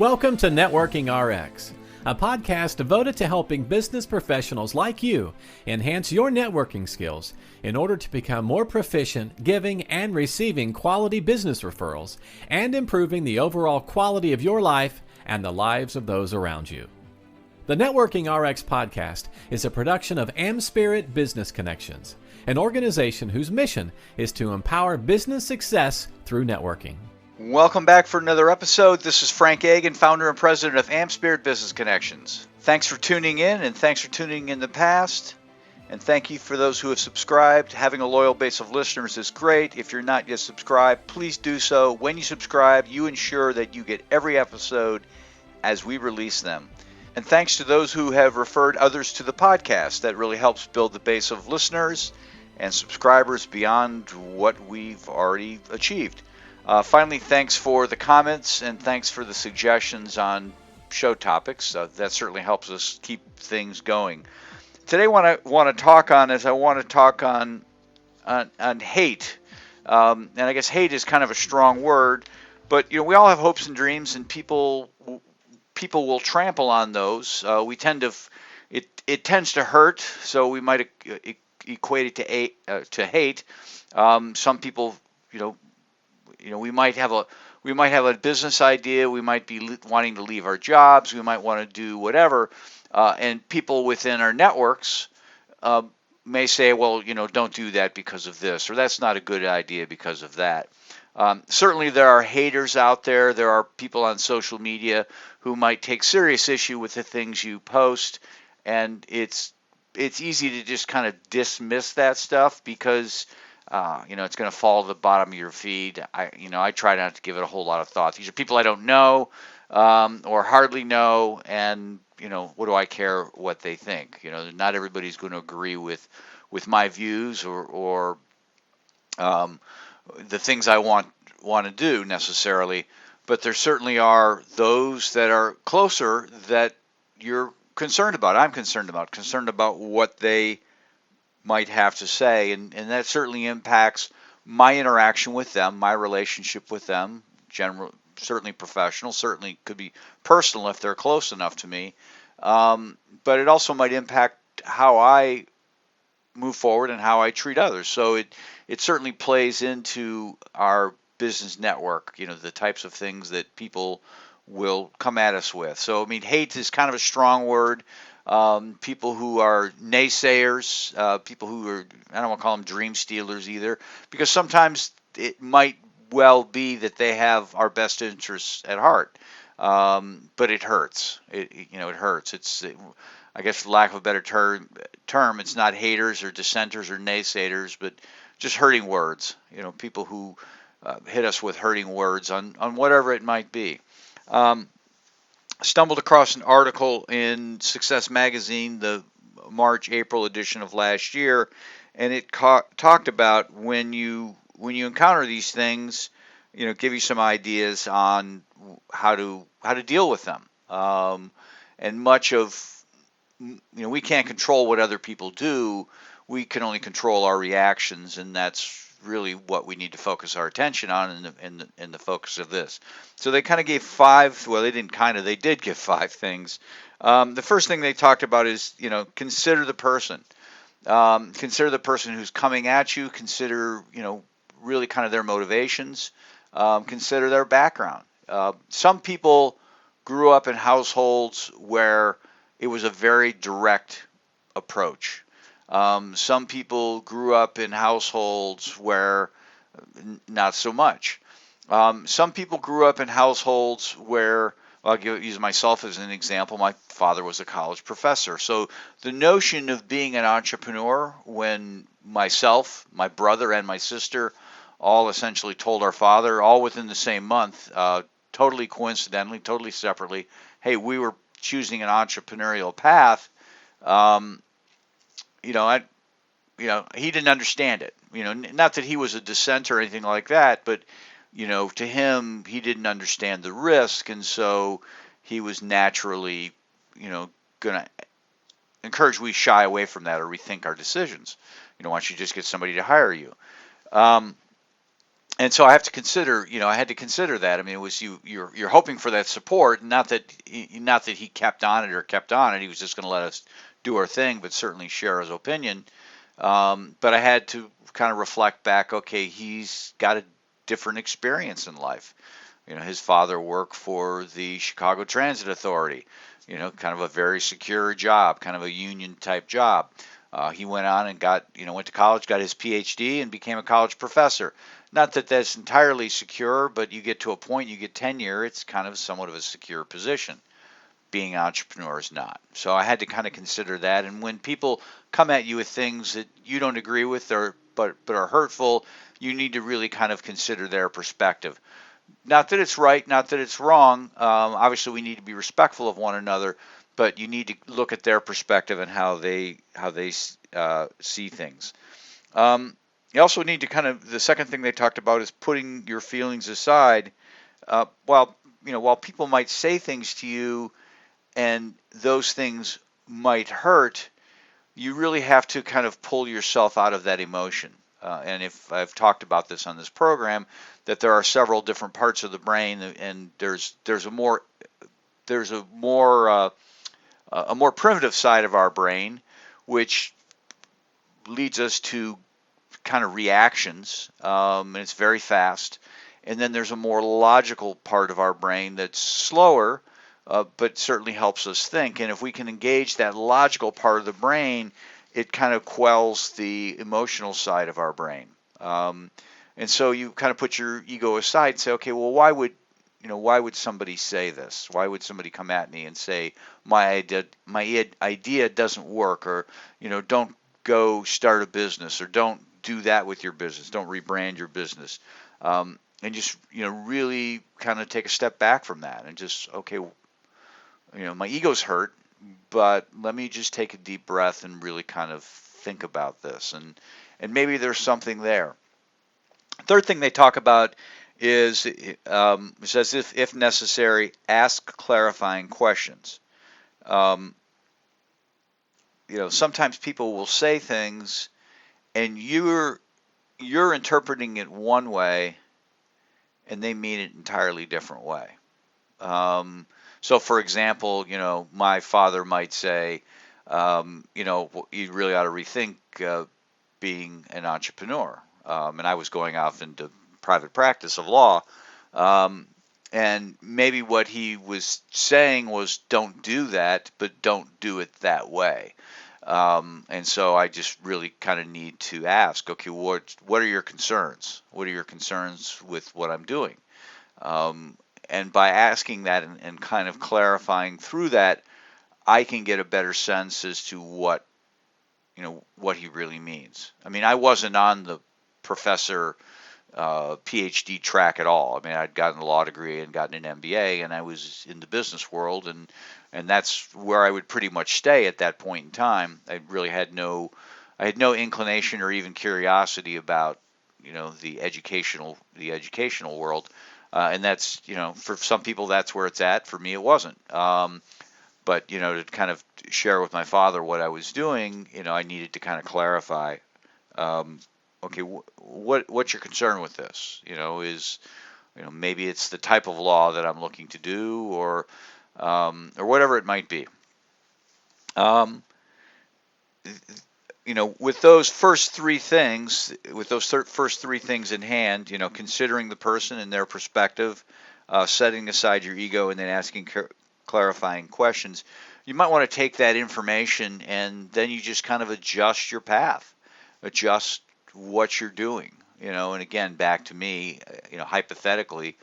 Welcome to Networking RX, a podcast devoted to helping business professionals like you enhance your networking skills in order to become more proficient giving and receiving quality business referrals and improving the overall quality of your life and the lives of those around you. The Networking RX podcast is a production of AmSpirit Business Connections, an organization whose mission is to empower business success through networking. Welcome back for another episode. This is Frank Agin, founder and president of AmSpirit Business Connections. Thanks for tuning in, and thanks for tuning in the past. And thank you for those who have subscribed. Having a loyal base of listeners is great. If you're not yet subscribed, please do so. When you subscribe, you ensure that you get every episode as we release them. And thanks to those who have referred others to the podcast. That really helps build the base of listeners and subscribers beyond what we've already achieved. Finally, thanks for the comments and thanks for the suggestions on show topics. That certainly helps us keep things going. Today, what I want to talk on hate, and I guess hate is kind of a strong word, but we all have hopes and dreams, and people will trample on those. It tends to hurt, so we might equate it to hate. Some people, we might have a business idea. We might be wanting to leave our jobs. We might want to do whatever. And people within our networks may say, well, don't do that because of this, or that's not a good idea because of that. Certainly there are haters out there. There are people on social media who might take serious issue with the things you post. And it's easy to just kind of dismiss that stuff because it's going to fall to the bottom of your feed. I try not to give it a whole lot of thought. These are people I don't know or hardly know, and what do I care what they think? Not everybody's going to agree with my views or the things I want to do necessarily, but there certainly are those that are closer that you're concerned about. I'm concerned about what they might have to say, and that certainly impacts my interaction with them, my relationship with them, certainly professional, certainly could be personal if they're close enough to me, but it also might impact how I move forward and how I treat others. So it certainly plays into our business network, the types of things that people will come at us with. So, hate is kind of a strong word. People who are naysayers, people who are, I don't want to call them dream stealers either, because sometimes it might well be that they have our best interests at heart, but it hurts. It hurts. I guess for lack of a better term, it's not haters or dissenters or naysayers, but just hurting words. People who hit us with hurting words on whatever it might be. Stumbled across an article in Success Magazine, the March-April edition of last year, and it talked about when you encounter these things, give you some ideas on how to deal with them. And much of we can't control what other people do. We can only control our reactions, and that's really what we need to focus our attention on in the focus of this. So they kind of gave they did give 5 things. The first thing they talked about is, consider the person. Consider the person who's coming at you. Consider, really kind of their motivations. Consider their background. Some people grew up in households where it was a very direct approach. Some people grew up in households where not so much. Some people grew up in households where, I'll use myself as an example. My father was a college professor. So the notion of being an entrepreneur, when myself, my brother, and my sister all essentially told our father, all within the same month, totally coincidentally, totally separately, hey, we were choosing an entrepreneurial path, he didn't understand it. Not that he was a dissenter or anything like that, but, to him, he didn't understand the risk, and so he was naturally, going to encourage we shy away from that or rethink our decisions. Why don't you just get somebody to hire you? and so I have to consider, I had to consider that. I mean, it was you're hoping for that support, not that he kept on it or kept on it. He was just going to let us do our thing, but certainly share his opinion. But I had to kind of reflect back. Okay, he's got a different experience in life. His father worked for the Chicago Transit Authority. Kind of a very secure job, kind of a union type job. He went on and went to college, got his PhD, and became a college professor. Not that that's entirely secure, but you get to a point, you get tenure, it's kind of somewhat of a secure position. Being an entrepreneur is not. So I had to kind of consider that. And when people come at you with things that you don't agree with but are hurtful, you need to really kind of consider their perspective. Not that it's right, not that it's wrong. Obviously, we need to be respectful of one another, but you need to look at their perspective and how they see things. You also need to the second thing they talked about is putting your feelings aside. While people might say things to you and those things might hurt, you really have to kind of pull yourself out of that emotion. And if I've talked about this on this program, that there are several different parts of the brain, and there's a more primitive side of our brain, which leads us to kind of reactions, and it's very fast. And then there's a more logical part of our brain that's slower, but certainly helps us think. And if we can engage that logical part of the brain, it kind of quells the emotional side of our brain. And so you kind of put your ego aside and say, okay, well, why would somebody say this? Why would somebody come at me and say my idea doesn't work, or don't go start a business, or don't do that with your business, don't rebrand your business, and just really kind of take a step back from that and just, okay, my ego's hurt, but let me just take a deep breath and really kind of think about this, and maybe there's something there. Third thing they talk about is, it says, if necessary, ask clarifying questions. Sometimes people will say things, and you're interpreting it one way, and they mean it entirely different way. So, for example, my father might say, you really ought to rethink being an entrepreneur. And I was going off into private practice of law. And maybe what he was saying was, don't do that, but don't do it that way. And so I just really kind of need to ask, okay, what are your concerns? What are your concerns with what I'm doing? And by asking that and kind of clarifying through that, I can get a better sense as to what he really means. I mean, I wasn't on the professor PhD track at all. I mean, I'd gotten a law degree and gotten an MBA, and I was in the business world, and that's where I would pretty much stay at that point in time. I had no inclination or even curiosity about the educational world, and that's for some people that's where it's at. For me, it wasn't. But to kind of share with my father what I was doing, I needed to kind of clarify. Okay, what's your concern with this? Is maybe it's the type of law that I'm looking to do, or whatever it might be. With those first three things, in hand, considering the person and their perspective, setting aside your ego, and then asking clarifying questions, you might want to take that information and then you just kind of adjust your path, adjust what you're doing, and again, back to me, hypothetically,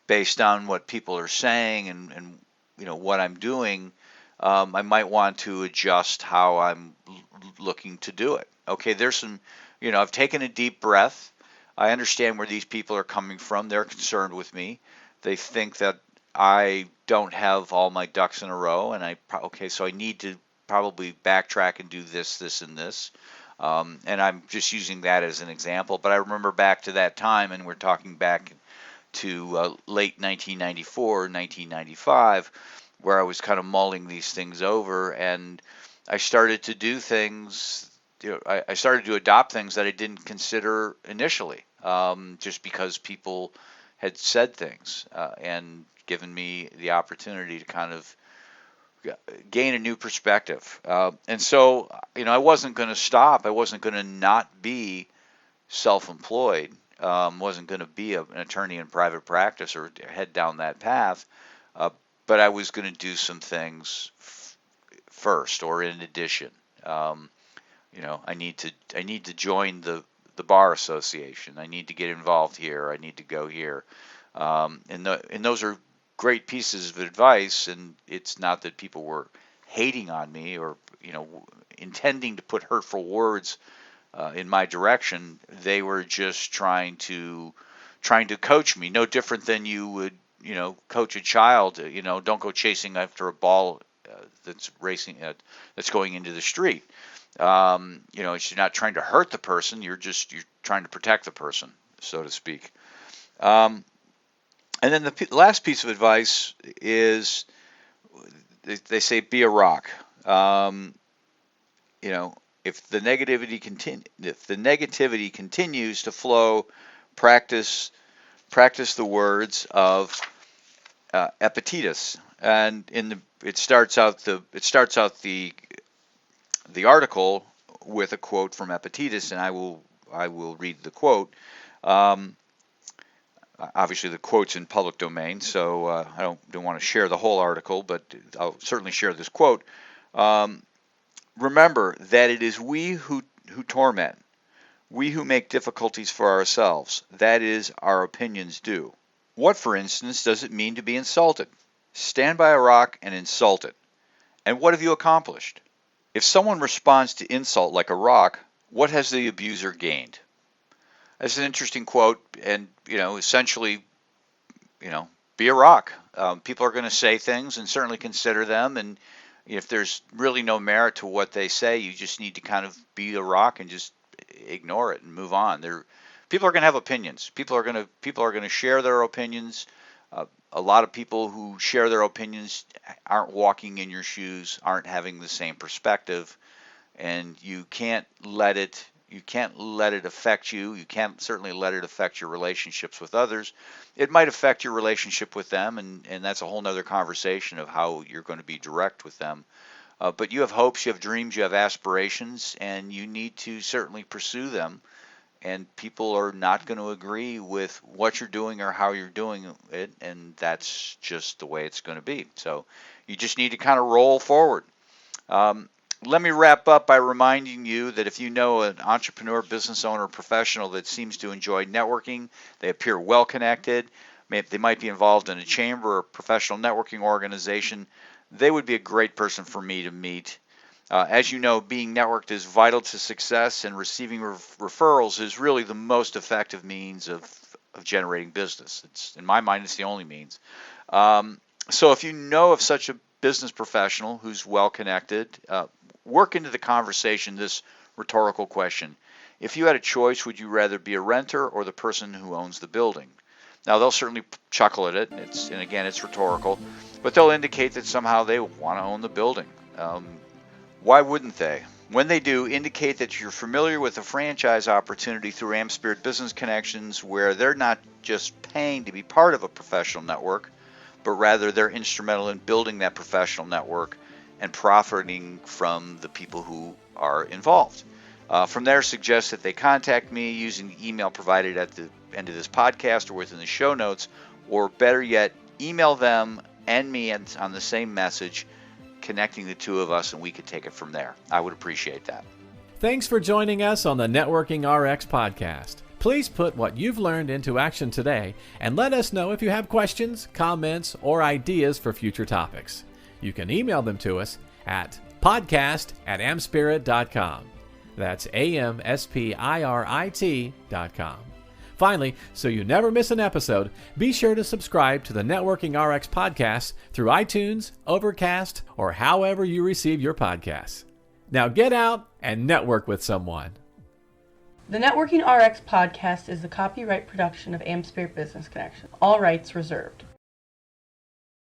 based on what people are saying and what I'm doing, I might want to adjust how I'm looking to do it. Okay, there's some, I've taken a deep breath. I understand where these people are coming from. They're concerned with me. They think that I don't have all my ducks in a row, and so I need to probably backtrack and do this, and this. And I'm just using that as an example. But I remember back to that time, and we're talking back to late 1994, 1995, where I was kind of mulling these things over, and I started to do things. I started to adopt things that I didn't consider initially. just because people had said things and given me the opportunity to kind of gain a new perspective. And so, I wasn't going to stop. I wasn't going to not be self-employed. Wasn't going to be an attorney in private practice or head down that path. But I was going to do some things first or in addition. I need to join the bar association. I need to get involved here. I need to go here. And those are great pieces of advice. And it's not that people were hating on me or intending to put hurtful words in my direction. They were just trying to coach me. No different than you would coach a child. Don't go chasing after a ball that's racing that's going into the street. You're not trying to hurt the person. You're trying to protect the person, so to speak. And then the last piece of advice is they say be a rock. If the negativity continues to flow, practice the words of Epictetus, and it starts out the article with a quote from Epictetus, and I will read the quote. Obviously, the quote's in public domain, so I don't want to share the whole article, but I'll certainly share this quote. Remember that it is we who torment, we who make difficulties for ourselves. That is, our opinions do. What, for instance, does it mean to be insulted? Stand by a rock and insult it. And what have you accomplished? If someone responds to insult like a rock, what has the abuser gained? That's an interesting quote, and essentially, be a rock. People are going to say things, and certainly consider them. And if there's really no merit to what they say, you just need to kind of be a rock and just ignore it and move on. People are going to have opinions. People are going to share their opinions. A lot of people who share their opinions aren't walking in your shoes, aren't having the same perspective, and you can't let it affect you. You can't certainly let it affect your relationships with others. It might affect your relationship with them, and that's a whole nother conversation of how you're going to be direct with them. But you have hopes, you have dreams, you have aspirations, and you need to certainly pursue them. And people are not going to agree with what you're doing or how you're doing it, and that's just the way it's going to be. So you just need to kind of roll forward. Let me wrap up by reminding you that if you know an entrepreneur, business owner, professional that seems to enjoy networking, they appear well connected, they might be involved in a chamber or professional networking organization, they would be a great person for me to meet. As you know, being networked is vital to success, and receiving referrals is really the most effective means of generating business. In my mind, it's the only means. So if you know of such a business professional who's well connected, work into the conversation this rhetorical question. If you had a choice, would you rather be a renter or the person who owns the building? Now, they'll certainly chuckle at it, and again, it's rhetorical, but they'll indicate that somehow they want to own the building. Why wouldn't they? When they do, indicate that you're familiar with the franchise opportunity through AmSpirit Business Connections, where they're not just paying to be part of a professional network, but rather they're instrumental in building that professional network and profiting from the people who are involved. From there, suggest that they contact me using the email provided at the end of this podcast or within the show notes, or better yet, email them and me on the same message, connecting the two of us, and we could take it from there. I would appreciate that. Thanks for joining us on the Networking RX podcast. Please put what you've learned into action today and let us know if you have questions, comments, or ideas for future topics. You can email them to us at podcast@amspirit.com. That's AmSpirit.com. Finally, so you never miss an episode, be sure to subscribe to the Networking RX podcast through iTunes, Overcast, or however you receive your podcasts. Now get out and network with someone. The Networking RX podcast is the copyright production of AmSpirit Business Connections. All rights reserved.